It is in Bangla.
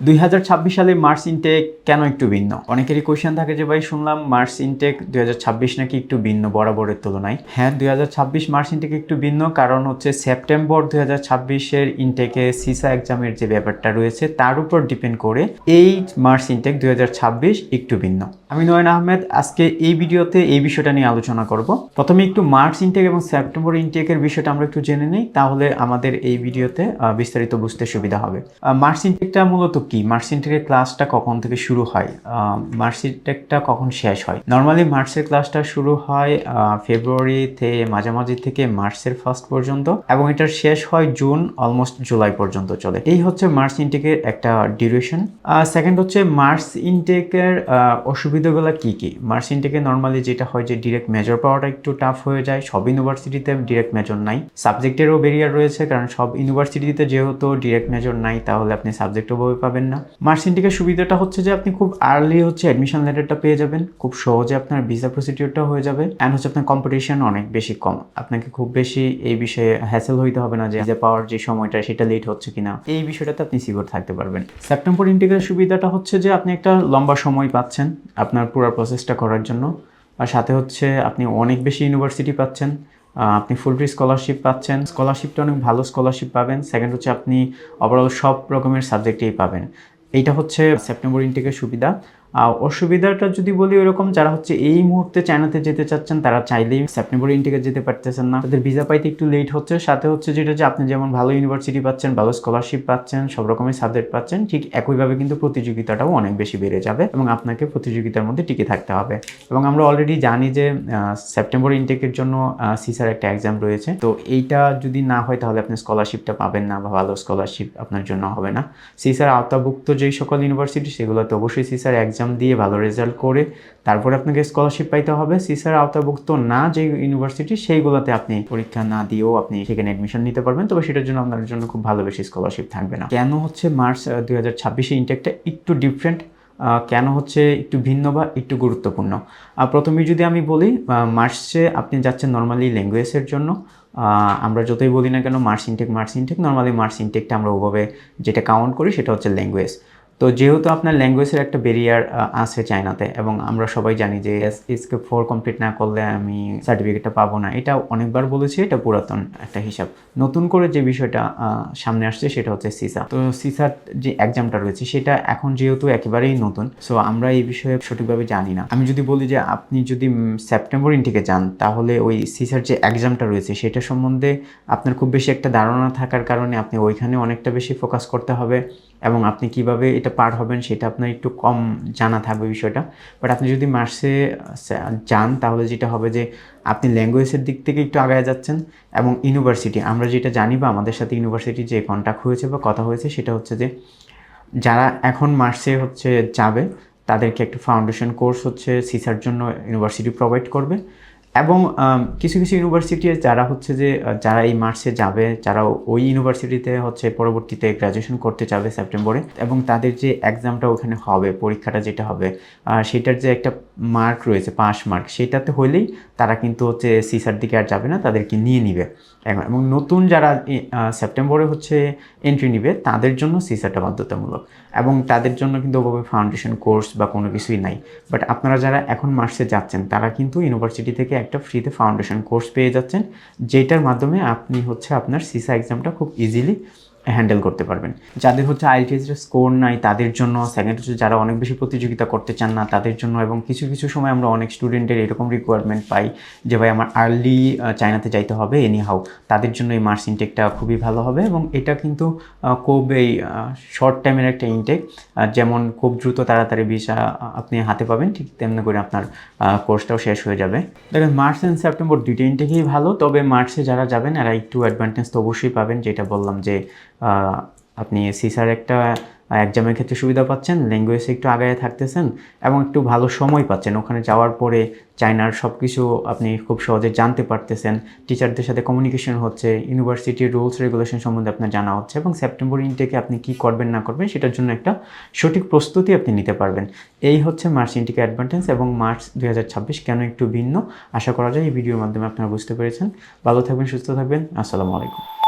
2026 সালে মার্চ ইনটেক কেন একটু ভিন্ন? অনেকেরই কোয়েশ্চেন থাকে যে ভাই শুনলাম মার্চ ইনটেক 2026 নাকি একটু ভিন্ন বরাবরের তুলনায়। হ্যাঁ, 2026 মার্চ ইনটেক একটু ভিন্ন, কারণ হচ্ছে সেপ্টেম্বর 2026-এর ইনটেকে সিসা এক্সামের যে ব্যাপারটা রয়েছে তার উপর ডিপেন্ড করে এই মার্চ ইনটেক 2026 একটু ভিন্ন। আমি নয়ন আহমেদ, আজকে এই ভিডিওতে এই বিষয়টা নিয়ে আলোচনা করব। প্রথমে একটু মার্চ ইনটেক এবং সেপ্টেম্বর ইনটেকের বিষয়টা আমরা একটু জেনে নিই, তাহলে আমাদের এই ভিডিওতে বিস্তারিত বুঝতে সুবিধা হবে। মার্চ ইনটেকটা মূলত কি? মার্চ ইনটেকের ক্লাসটা কখন থেকে শুরু হয়, মার্চ ইনটেকটা কখন শেষ হয়? নর্মালি মার্চের ক্লাসটা শুরু হয় ফেব্রুয়ারিতে মাঝামাঝি থেকে মার্চের ফার্স্ট পর্যন্ত, এবং এটার শেষ হয় জুন অলমোস্ট জুলাই পর্যন্ত চলে। এই হচ্ছে মার্চ ইনটেকের একটা ডিউরেশন। সেকেন্ড হচ্ছে মার্চ ইনটেকের অসুবিধাগুলো কি কি? মার্চ ইনটেকে নর্মালি যেটা হয় যে ডিরেক্ট মেজর পাওয়াটা একটু টাফ হয়ে যায়। সব ইউনিভার্সিটিতে ডিরেক্ট মেজর নাই, সাবজেক্টেরও ব্যারিয়ার রয়েছে, কারণ সব ইউনিভার্সিটিতে যেহেতু ডিরেক্ট মেজর নাই তাহলে আপনি সাবজেক্টও বই পাবেন না। মার্চ ইনটেকের সুবিধাটা হচ্ছে যে আপনি খুব আর্লি হচ্ছে অ্যাডমিশন লেটারটা পেয়ে যাবেন, খুব সহজে আপনার ভিসা প্রসিডিউরটা হয়ে যাবে, অ্যান্ড হচ্ছে আপনার কম্পিটিশন অনেক বেশি কম। আপনাকে খুব বেশি এই বিষয়ে হ্যাসেল হইতে হবে না যে ভিসা পাওয়ার যে সময়টা সেটা লেট হচ্ছে কিনা, এই বিষয়টাতে আপনি সিকিউর থাকতে পারবেন। সেপ্টেম্বর ইনটেকের সুবিধাটা হচ্ছে যে আপনি একটা লম্বা সময় পাচ্ছেন আপনার পুরো প্রসেসটা করার জন্য, আর সাথে হচ্ছে আপনি অনেক বেশি ইউনিভার্সিটি পাচ্ছেন, আপনি ফুল ফ্রি স্কলারশিপ পাচ্ছেন, স্কলারশিপটা অনেক ভালো স্কলারশিপ পাবেন। সেকেন্ড হচ্ছে আপনি ওভারঅল সব রকমের সাবজেক্টেই পাবেন। এইটা হচ্ছে সেপ্টেম্বর ইনটেকের সুবিধা। অসুবিধাটা যদি বলি, ওরকম যারা হচ্ছে এই মুহূর্তে চায়নাতে যেতে চাচ্ছেন তারা চাইলেই সেপ্টেম্বর ইনটেকে যেতে পারতেছেন না, তাদের ভিসা পাইতে একটু লেট হচ্ছে। সাথে হচ্ছে যেটা যে আপনি যেমন ভালো ইউনিভার্সিটি পাচ্ছেন, ভালো স্কলারশিপ পাচ্ছেন, সব রকমের সাবজেক্ট পাচ্ছেন, ঠিক একইভাবে কিন্তু প্রতিযোগিতাটাও অনেক বেশি বেড়ে যাবে এবং আপনাকে প্রতিযোগিতার মধ্যে টিকে থাকতে হবে। এবং আমরা অলরেডি জানি যে সেপ্টেম্বর ইনটেকের জন্য সিসার একটা এক্সাম রয়েছে, তো এইটা যদি না হয় তাহলে আপনি স্কলারশিপটা পাবেন না, বা ভালো স্কলারশিপ আপনার জন্য হবে না। সিসার আওতাভুক্ত যেই সকল ইউনিভার্সিটি সেগুলোতে অবশ্যই সিসার এক্সাম দিয়ে ভালো রেজাল্ট করে তারপরে আপনাকে স্কলারশিপ পাইতে হবে। সিসার আওতাভুক্ত না যে ইউনিভার্সিটি সেইগুলোতে আপনি পরীক্ষা না দিয়েও আপনি সেখানে অ্যাডমিশন নিতে পারবেন, তবে সেটার জন্য আপনার জন্য খুব ভালো বেশি স্কলারশিপ থাকবে না। কেন হচ্ছে মার্চ 2026 ইনটেকটা একটু ডিফারেন্ট, কেন হচ্ছে একটু ভিন্ন বা একটু গুরুত্বপূর্ণ? প্রথমেই যদি আমি বলি, মার্চে আপনি যাচ্ছেন নর্মালি ল্যাঙ্গুয়েজের জন্য। আমরা যতই বলি না কেন মার্চ ইনটেক নর্মালি মার্চ ইনটেকটা আমরা ওভাবে যেটা কাউন্ট করি সেটা হচ্ছে ল্যাঙ্গুয়েজ। তো যেহেতু আপনার ল্যাঙ্গুয়েজের একটা ব্যারিয়ার আছে চায়নাতে, এবং আমরা সবাই জানি যে এসকেপ 4 কমপ্লিট না করলে আমি সার্টিফিকেটটা পাবো না, এটা অনেকবার বলেছি, এটা পুরাতন একটা হিসাব। নতুন করে যে বিষয়টা সামনে আসছে সেটা হচ্ছে সিসা। তো সিসার যে এক্সামটা রয়েছে সেটা এখন যেহেতু একেবারেই নতুন, সো আমরা এই বিষয়ে সঠিকভাবে জানি না। আমি যদি বলি যে আপনি যদি সেপ্টেম্বর ইনটেকে যান তাহলে ওই সিসার যে এক্সামটা রয়েছে সেটা সম্বন্ধে আপনার খুব বেশি একটা ধারণা থাকার কারণে আপনি ওইখানে অনেকটা বেশি ফোকাস করতে হবে, এবং আপনি কিভাবে এটা পার হবেন সেটা আপনার একটু কম জানা থাকবে বিষয়টা। বাট আপনি যদি মার্চে যান তাহলে যেটা হবে যে আপনি ল্যাঙ্গুয়েজের দিক থেকে একটু আগায় যাচ্ছেন, এবং ইউনিভার্সিটি আমরা যেটা জানি বা আমাদের সাথে ইউনিভার্সিটি যে কন্ট্যাক্ট হয়েছে বা কথা হয়েছে সেটা হচ্ছে যে যারা এখন মার্চে হচ্ছে যাবে তাদেরকে একটা ফাউন্ডেশন কোর্স হচ্ছে সিসার জন্য ইউনিভার্সিটি প্রোভাইড করবে, এবং কিছু কিছু ইউনিভার্সিটি যারা হচ্ছে যে যারা এই মার্চে যাবে, যারা ওই ইউনিভার্সিটিতে হচ্ছে পরবর্তীতে গ্র্যাজুয়েশন করতে যাবে সেপ্টেম্বরে, এবং তাদের যে এক্সামটা ওখানে হবে, পরীক্ষাটা যেটা হবে, সেটার যে একটা মার্ক রয়েছে পাস মার্ক, সেটাতে হইলেই তারা কিন্তু হচ্ছে সিসার দিকে আর যাবে না, তাদেরকে নিয়ে নিবে। এবং নতুন যারা সেপ্টেম্বরে হচ্ছে এন্ট্রি নিবে তাদের জন্য সিসাটা বাধ্যতামূলক, এবং তাদের জন্য কিন্তু ওভাবে ফাউন্ডেশন কোর্স বা কোনো কিছুই নাই। বাট আপনারা যারা এখন মার্চে যাচ্ছেন তারা কিন্তু ইউনিভার্সিটি থেকে একটা ফ্রিতে ফাউন্ডেশন কোর্স পেয়ে যাচ্ছেন, যেটার মাধ্যমে আপনি হচ্ছে আপনার সিসা এক্সামটা খুব ইজিলি হ্যান্ডেল করতে পারবেন। যাদের হচ্ছে আইএলটিএসের স্কোর নাই তাদের জন্য, সেকেন্ড হচ্ছে যারা অনেক বেশি প্রতিযোগিতা করতে চান না তাদের জন্য, এবং কিছু কিছু সময় আমরা অনেক স্টুডেন্টের এরকম রিকোয়ারমেন্ট পাই যে ভাই আমার আর্লি চায়নাতে যাইতে হবে এনিহাউ, তাদের জন্য এই মার্চ ইনটেকটা খুবই ভালো হবে। এবং এটা কিন্তু খুব এই শর্ট টাইমের একটা ইনটেক, যেমন খুব দ্রুত তাড়াতাড়ি ভিসা আপনি হাতে পাবেন, ঠিক তেমনি করে আপনার কোর্সটাও শেষ হয়ে যাবে। দেখেন মার্চ অ্যান্ড সেপ্টেম্বর দুইটা ইনটেকই ভালো, তবে মার্চে যারা যাবেন এরা একটু অ্যাডভান্টেজ তো অবশ্যই পাবেন, যেটা বললাম যে আপনি সিসার একটা এক্সামের ক্ষেত্রে সুবিধা পাচ্ছেন, ল্যাঙ্গুয়েজে একটু আগায় থাকতেছেন, এবং একটু ভালো সময় পাচ্ছেন। ওখানে যাওয়ার পরে চায়নার সব কিছু আপনি খুব সহজে জানতে পারতেছেন, টিচারদের সাথে কমিউনিকেশন হচ্ছে, ইউনিভার্সিটির রুলস রেগুলেশন সম্বন্ধে আপনার জানা হচ্ছে, এবং সেপ্টেম্বর ইনটেকে আপনি কী করবেন না করবেন সেটার জন্য একটা সঠিক প্রস্তুতি আপনি নিতে পারবেন। এই হচ্ছে মার্চ ইনটেকের অ্যাডভান্টেজ, এবং মার্চ 2026 কেন একটু ভিন্ন আশা করা যায় এই ভিডিওর মাধ্যমে আপনারা বুঝতে পেরেছেন। ভালো থাকবেন, সুস্থ থাকবেন, আসসালামু আলাইকুম।